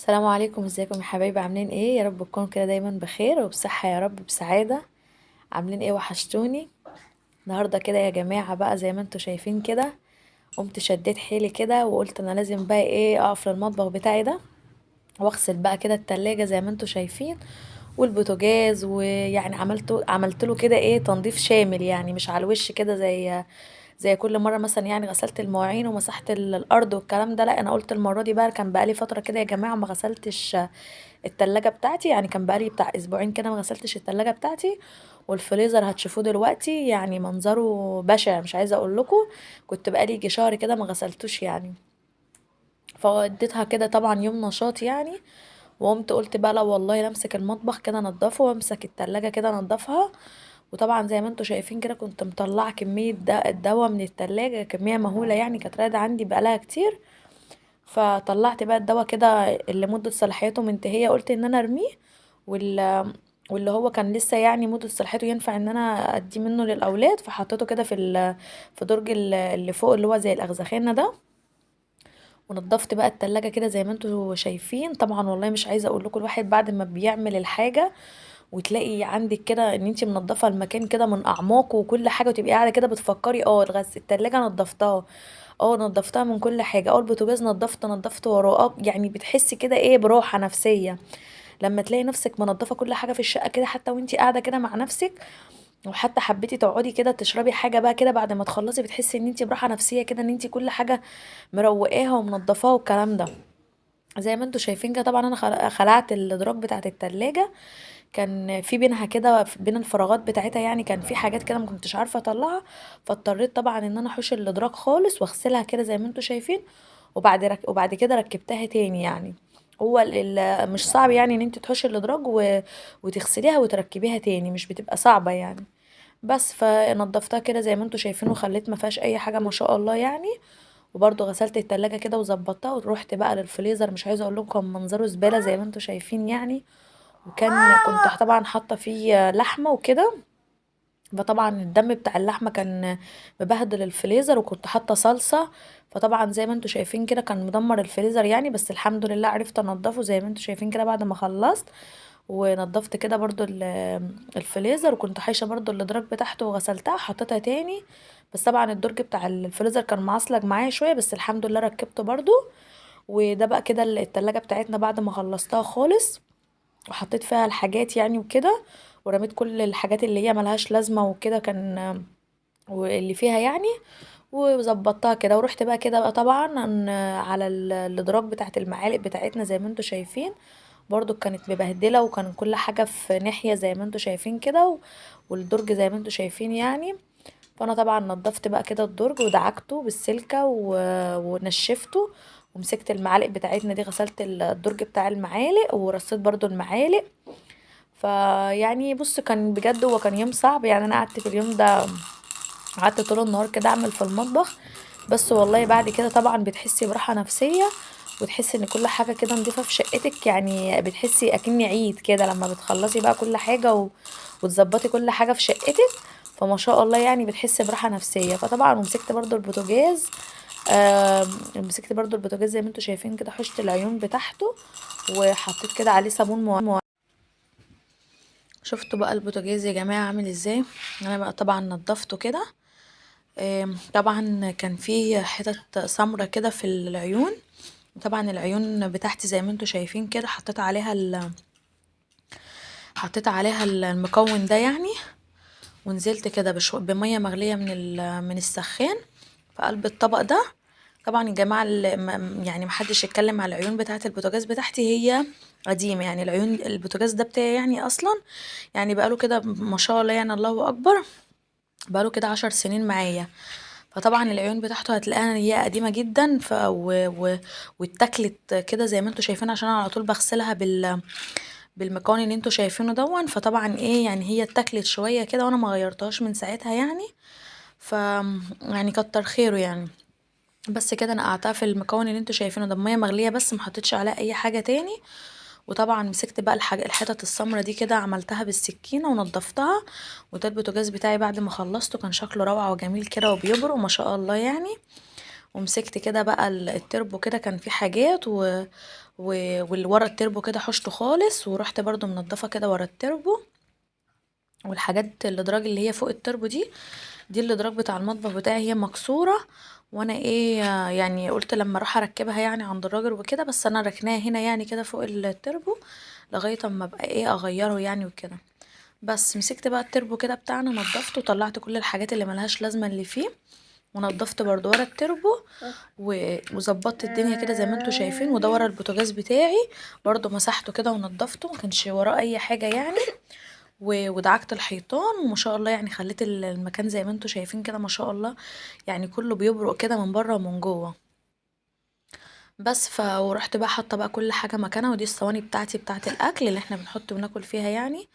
السلام عليكم، ازيكم يا حبايبي؟ عاملين ايه؟ يا رب تكونوا كده دايما بخير وبصحة، يا رب بسعادة. عاملين ايه؟ وحشتوني. النهارده كده يا جماعة بقى زي ما انتوا شايفين كده، قمت شديت حيلي كده وقلت انا لازم بقى ايه اقف للمطبخ بتاعي ده واغسل بقى كده التلاجة زي ما انتوا شايفين، والبوتاجاز. ويعني عملت له كده ايه تنظيف شامل، يعني مش على الوش كده زي كل مره مثلا، يعني غسلت المواعين ومسحت الارض والكلام ده. لا، انا قلت المره دي بقى، كان بقالي فتره كده يا جماعه ما غسلتش التلاجة بتاعتي، يعني كان بقالي بتاع اسبوعين كده ما غسلتش التلاجة بتاعتي. والفريزر هتشوفوه دلوقتي يعني منظره بشع، مش عايزه اقول لكم. كنت بقالي يجي شهر كده ما غسلتوش يعني. فاديتها كده طبعا يوم نشاط يعني. وقمت قلت بقى لا والله، لا امسك المطبخ كده انضفه وامسك التلاجة كده انضفها. وطبعا زي ما انتوا شايفين كده كنت مطلعه كميه الدواء من التلاجة، كميه مهوله يعني، كانت رايده عندي بقالها كتير. فطلعت بقى الدواء كده اللي مده صلاحيته منتهيه، قلت ان انا ارميه. وال واللي هو كان لسه يعني مدة صلاحيته ينفع ان انا ادي منه للاولاد، فحطيته كده في درج اللي فوق اللي هو زي الاغزخانه ده. ونضفت بقى التلاجة كده زي ما انتوا شايفين. طبعا والله مش عايزه اقول لكم، الواحد بعد ما بيعمل الحاجه وتلاقي عندك كده ان انتي منضفه المكان كده من اعماقه وكل حاجه، وتبقي قاعده كده بتفكري التلاجة نضفتها. اه نضفتها من كل حاجه. البوتاجاز نضفت وراه. يعني بتحسي كده ايه براحه نفسيه لما تلاقي نفسك منضفه كل حاجه في الشقه كده، حتى وانتي قاعده كده مع نفسك. وحتى حبيتي تقعدي كده تشربي حاجه بقى كده بعد ما تخلصي، بتحسي ان انتي براحه نفسيه كده، ان انتي كل حاجه مروقاها ومنضفاها والكلام ده. زي ما انتوا شايفين كده، طبعا انا خلعت الادراج بتاعه التلاجة. كان في بينها كده، بين الفراغات بتاعتها يعني، كان في حاجات كده ما كنتش عارفه اطلعها. فاضطريت طبعا ان انا احوش الادراج خالص واغسلها كده زي ما انتوا شايفين. وبعد كده ركبتها تاني يعني. هو مش صعب يعني ان انت تحوشي الادراج وتغسليها وتركبيها تاني، مش بتبقى صعبه يعني. بس فنضفتها كده زي ما انتوا شايفين وخليت ما فيهاش اي حاجه ما شاء الله يعني. وبرضه غسلت التلاجة كده وظبطتها ورحت بقى للفريزر. مش عايزه اقول لكم كان منظره زباله زي ما انتوا شايفين يعني. كنت طبعا حاطه فيه لحمه وكده. فطبعا الدم بتاع اللحمه كان مبهدل الفريزر، وكنت حاطه صلصه. فطبعا زي ما انتوا شايفين كده كان مدمر الفريزر يعني، بس الحمد لله عرفت انضفه زي ما انتوا شايفين كده بعد ما خلصت. ونضفت كده برضو الفريزر، وكنت حايشه برضو الادراج بتاعته وغسلتها حطيتها تاني. بس طبعا الدرج بتاع الفريزر كان معصلج معايا شويه، بس الحمد لله ركبته برضو. وده بقى كده التلاجة بتاعتنا بعد ما خلصتها خالص. وحطيت فيها الحاجات يعني وكده. ورميت كل الحاجات اللي هي ملهاش لازمة وكده كان، واللي فيها يعني. وظبطتها كده ورحت بقى كده بقى طبعا على الادراج بتاعت المعالق بتاعتنا زي ما انتوا شايفين. برضو كانت مبهدلة، وكان كل حاجة في ناحية زي ما انتوا شايفين كده والدرج زي ما انتوا شايفين يعني. فانا طبعا نضفت بقى كده الدرج ودعكته بالسلكة ونشفته. ومسكت المعالق بتاعتنا دي، غسلت الدرج بتاع المعالق ورصيت برضو المعالق. فيعني بص، كان بجد هو كان يوم صعب يعني. انا قعدت في اليوم ده، قعدت طول النهار كده اعمل في المطبخ. بس والله بعد كده طبعا بتحسي براحة نفسية. وتحسي ان كل حاجة كده نضيفة في شقتك، يعني بتحسي اكني عيد كده لما بتخلصي بقى كل حاجة وتظبطي كل حاجة في شقتك. فما شاء الله يعني بتحسي براحة نفسية. فطبعا ومسكت برضو البوتاجاز. مسكت برضو البوتاجاز زي ما انتوا شايفين كده، حشت العيون بتاعته. وحطيت كده عليه صابون شفتوا بقى البوتاجاز يا جماعة عامل ازاي؟ انا بقى طبعا نضفته كده. طبعا كان في حتت سمرة كده في العيون. طبعا العيون بتاعتي زي ما انتوا شايفين كده حطيت عليها المكون ده يعني. ونزلت كده بمية مغلية من السخان في قلب الطبق ده. طبعا يا جماعة يعني محدش يتكلم على العيون بتاعت البوتاجاز بتاعتي، هي قديمة يعني. العيون البوتاجاز ده بتاعي يعني اصلا، يعني بقاله كده ما شاء الله يعني الله اكبر. بقاله كده 10 سنين معايا. فطبعا العيون بتاعته هتلاقيها ان هي قديمة جدا واتاكلت كده زي ما انتوا شايفين، عشان انا على طول بغسلها بالمكون اللي انتوا شايفينه دون. فطبعا ايه يعني هي اتاكلت شوية كده وانا ما غيرتهاش من ساعتها يعني. ف يعني كتر خيره يعني. بس كده انا قعدتها في المكون اللي انتوا شايفينه ده بميه مغليه بس، ما حطيتش عليها اي حاجه تاني. وطبعا مسكت بقى الحتت السمرة دي كده عملتها بالسكينه ونضفتها. وده البوتاجاز بتاعي بعد ما خلصته كان شكله روعه وجميل كده وبيبرق ما شاء الله يعني. ومسكت كده بقى التربو كده كان فيه حاجات والورا التربو كده حشته خالص، ورحت برضو منضفه كده ورا التربو. والحاجات الادراج اللي هي فوق التربو دي الادراج بتاع المطبخ بتاعي هي مكسوره، وانا ايه يعني قلت لما اروح اركبها يعني عند الراجل وكده، بس انا ركناها هنا يعني كده فوق التربو لغايه اما ابقى ايه اغيره يعني وكده. بس مسكت بقى التربو كده بتاعنا، نضفته وطلعت كل الحاجات اللي ملهاش لازمه اللي فيه، ونضفت برضو ورا التربو وظبطت الدنيا كده زي ما انتوا شايفين. وده ورا البوتاجاز بتاعي برضو مسحته كده ونضفته، مكانش وراه اي حاجه يعني. ودعكت الحيطان وما شاء الله يعني خليت المكان زي ما انتوا شايفين كده ما شاء الله، يعني كله بيبرق كده من بره ومن جوه. بس ورحت بقى حاطه بقى كل حاجه مكانها، ودي الصواني بتاعتي بتاعت الاكل اللي احنا بنحط وناكل فيها يعني.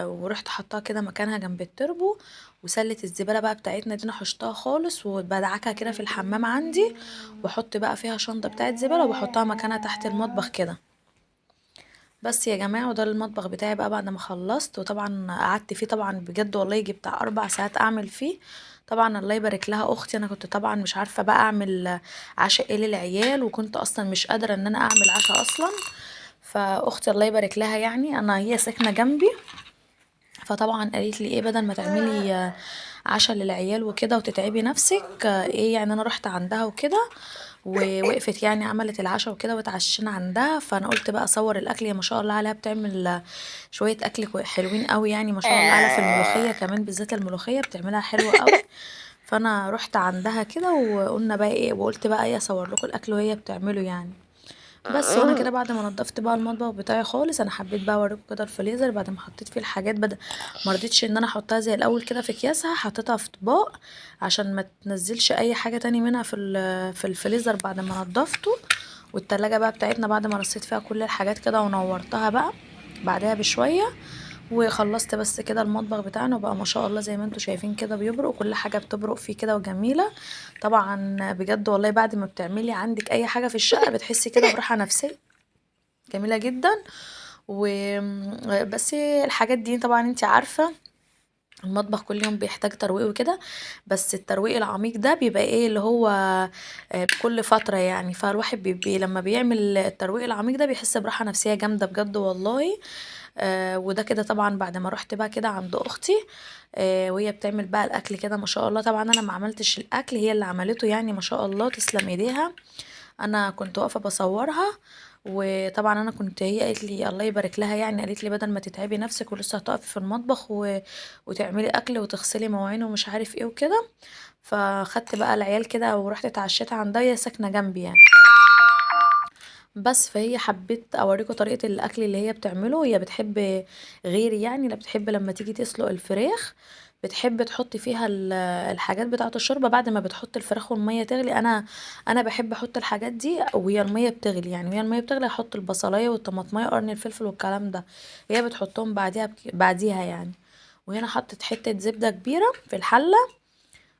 ورحت حطاها كده مكانها جنب التربو. وسلة الزبالة بقى بتاعتنا دي انا حشتها خالص وبدعكها كده في الحمام عندي، واحط بقى فيها شنطة بتاعت زبالة وبحطها مكانها تحت المطبخ كده. بس يا جماعة، وده المطبخ بتاعي بقى بعد ما خلصت. وطبعا قعدت فيه طبعا بجد والله يجي بتاع 4 ساعات اعمل فيه. طبعا الله يبارك لها اختي، انا كنت طبعا مش عارفة بقى اعمل عشاء ايه للعيال، وكنت اصلا مش قادرة ان انا اعمل عشاء اصلا. فاختي الله يبارك لها يعني هي ساكنة جنبي، فطبعا قالت لي ايه بدل ما تعملي عشاء للعيال وكده وتتعبي نفسك، ايه يعني انا رحت عندها وكده، ووقفت يعني عملت العشاء وكده واتعشينا عندها. فانا قلت بقى اصور الاكل، هي ما شاء الله عليها بتعمل شويه اكل حلوين قوي يعني ما شاء الله عليها، في الملوخيه كمان بالذات الملوخيه بتعملها حلوه قوي. فانا رحت عندها كده وقلنا بقى ايه، وقلت بقى ايه اصور لكم الاكل وهي بتعمله يعني. بس وانا كده بعد ما نضفت بقى المطبخ بتاعي خالص، انا حبيت بقى اوريكم كده الفريزر بعد ما حطيت فيه الحاجات. ما رضيتش ان انا احطها زي الاول كده في اكياسها، حطيتها في طباق عشان ما تنزلش اي حاجه تاني منها في الفريزر بعد ما نضفته. والتلاجة بقى بتاعتنا بعد ما رصيت فيها كل الحاجات كده ونورتها بقى بعدها بشويه، وخلصت بس كده المطبخ بتاعنا بقى ما شاء الله زي ما انتوا شايفين كده بيبرق، كل حاجة بتبرق فيه كده وجميلة. طبعا بجد والله بعد ما بتعملي عندك اي حاجة في الشقة بتحسي كده براحة نفسية جميلة جدا. بس الحاجات دي طبعا انت عارفة المطبخ كل يوم بيحتاج ترويق وكده، بس الترويق العميق ده بيبقى ايه اللي هو كل فترة يعني. فالواحد لما بيعمل الترويق العميق ده بيحس براحة نفسية جامدة بجد والله. وده كده طبعا بعد ما رحت بقى كده عند اختي، وهي بتعمل بقى الاكل كده ما شاء الله. طبعا انا ما عملتش الاكل، هي اللي عملته يعني ما شاء الله تسلم ايديها. انا كنت واقفه بصورها، وطبعا انا كنت هي قالت لي الله يبارك لها يعني قالت لي بدل ما تتعبي نفسك ولسه هتقفي في المطبخ وتعملي اكل وتغسلي مواعين ومش عارف ايه وكده. فخدت بقى العيال كده ورحت اتعشيت عندها، هي ساكنه جنبي يعني. بس فهي حبيت اوريكم طريقة الاكل اللي هي بتعمله. هي بتحب غيري يعني، لا بتحب لما تيجي تسلق الفراخ بتحب تحط فيها الحاجات بتاعة الشوربة بعد ما بتحط الفراخ والمية تغلي. انا بحب احط الحاجات دي وهي المية بتغلي، يعني وهي المية بتغلي احط البصلاية والطماطمية وقرن الفلفل والكلام ده، هي بتحطهم بعديها بعديها يعني. وهنا حطت حتة زبدة كبيرة في الحلة،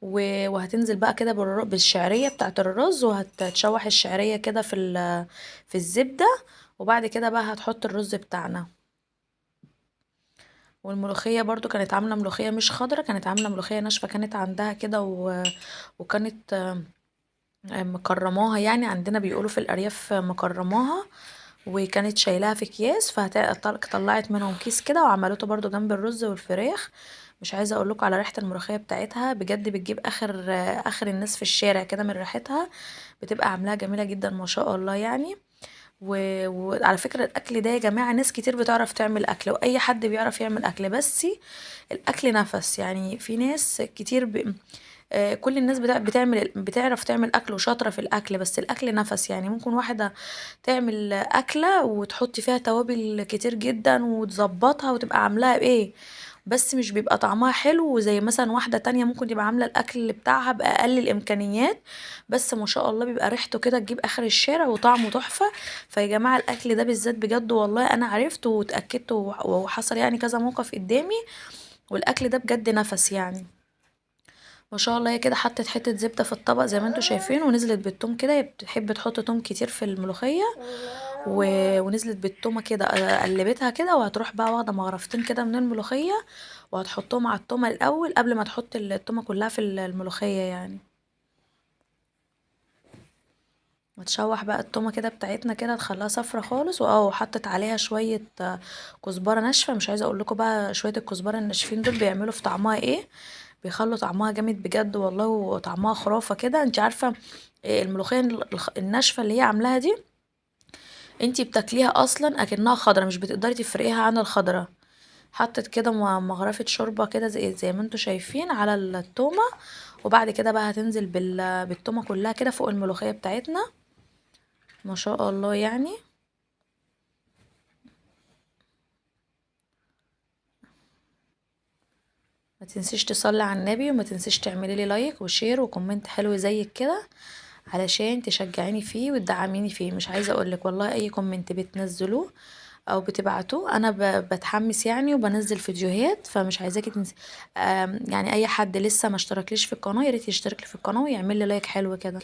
وهتنزل بقى كده بالشعرية بتاعت الرز، وهتشوح الشعرية كده في الزبدة. وبعد كده بقى هتحط الرز بتاعنا. والملوخية برضو كانت عاملة ملوخية مش خضرة، كانت عاملة ملوخية ناشفة كانت عندها كده وكانت مكرماها يعني، عندنا بيقولوا في الأرياف مكرماها، وكانت شايلاها في اكياس فطلعت منهم كيس كده وعملته برضو جنب الرز والفراخ. مش عايزه اقول لكم على ريحه الملوخيه بتاعتها بجد بتجيب اخر الناس في الشارع كده من ريحتها، بتبقى عاملاها جميله جدا ما شاء الله يعني. وعلى فكره الاكل ده يا جماعه ناس كتير بتعرف تعمل اكل، واي حد بيعرف يعمل اكل، بس الاكل نفس يعني. في ناس كتير كل الناس بتعرف تعمل اكل وشاطره في الاكل، بس الاكل نفس يعني. ممكن واحده تعمل اكله وتحط فيها توابل كتير جدا وتظبطها وتبقى عاملاها بايه، بس مش بيبقى طعمها حلو. زي مثلا واحده تانية ممكن تبقى عامله الاكل بتاعها باقل الامكانيات، بس ما شاء الله بيبقى ريحته كده تجيب اخر الشارع وطعمه تحفه. فيا جماعه الاكل ده بالذات بجد والله انا عرفت واتاكدت وحصل يعني كذا موقف قدامي، والاكل ده بجد نفس يعني. ما شاء الله هي كده حطت حتة زبدة في الطبق زي ما انتوا شايفين، ونزلت بالثوم كده، هي بتحب تحط توم كتير في الملوخية. ونزلت بالتومة كده قلبتها كده، وهتروح بقى واخدة مغرفتين كده من الملوخية وهتحطهم على التومة الأول قبل ما تحط التومة كلها في الملوخية يعني. وتشوح بقى التومه كده بتاعتنا كده تخليها صفرة خالص، حطت عليها شويه كزبره ناشفه. مش عايزه اقول لكم بقى شويه الكزبره الناشفين دول بيعملوا في طعمها ايه، بيخلوا طعمها جامد بجد والله، وطعمها خرافه كده. انت عارفه الملوخيه الناشفه اللي هي عاملاها دي، انتي بتاكليها اصلا اكنها خضرة، مش بتقدري تفرقيها عن الخضرة. حطت كده مغرفة شوربة كده زي ما انتوا شايفين على التومة، وبعد كده بقى هتنزل بالتومة كلها كده فوق الملوخية بتاعتنا. ما شاء الله يعني. ما تنسيش تصلي على النبي، وما تنسيش تعملي لي لايك وشير وكومنت حلو زيك كده، علشان تشجعيني فيه وتدعميني فيه. مش عايزه اقولك والله اي كومنت بتنزلوه او بتبعتوه انا بتحمس يعني، وبنزل فيديوهات. فمش عايزاكي تنسي يعني اي حد لسه ما اشتركليش في القناه، ياريت يشترك لي في القناه ويعمل لي لايك حلو كده.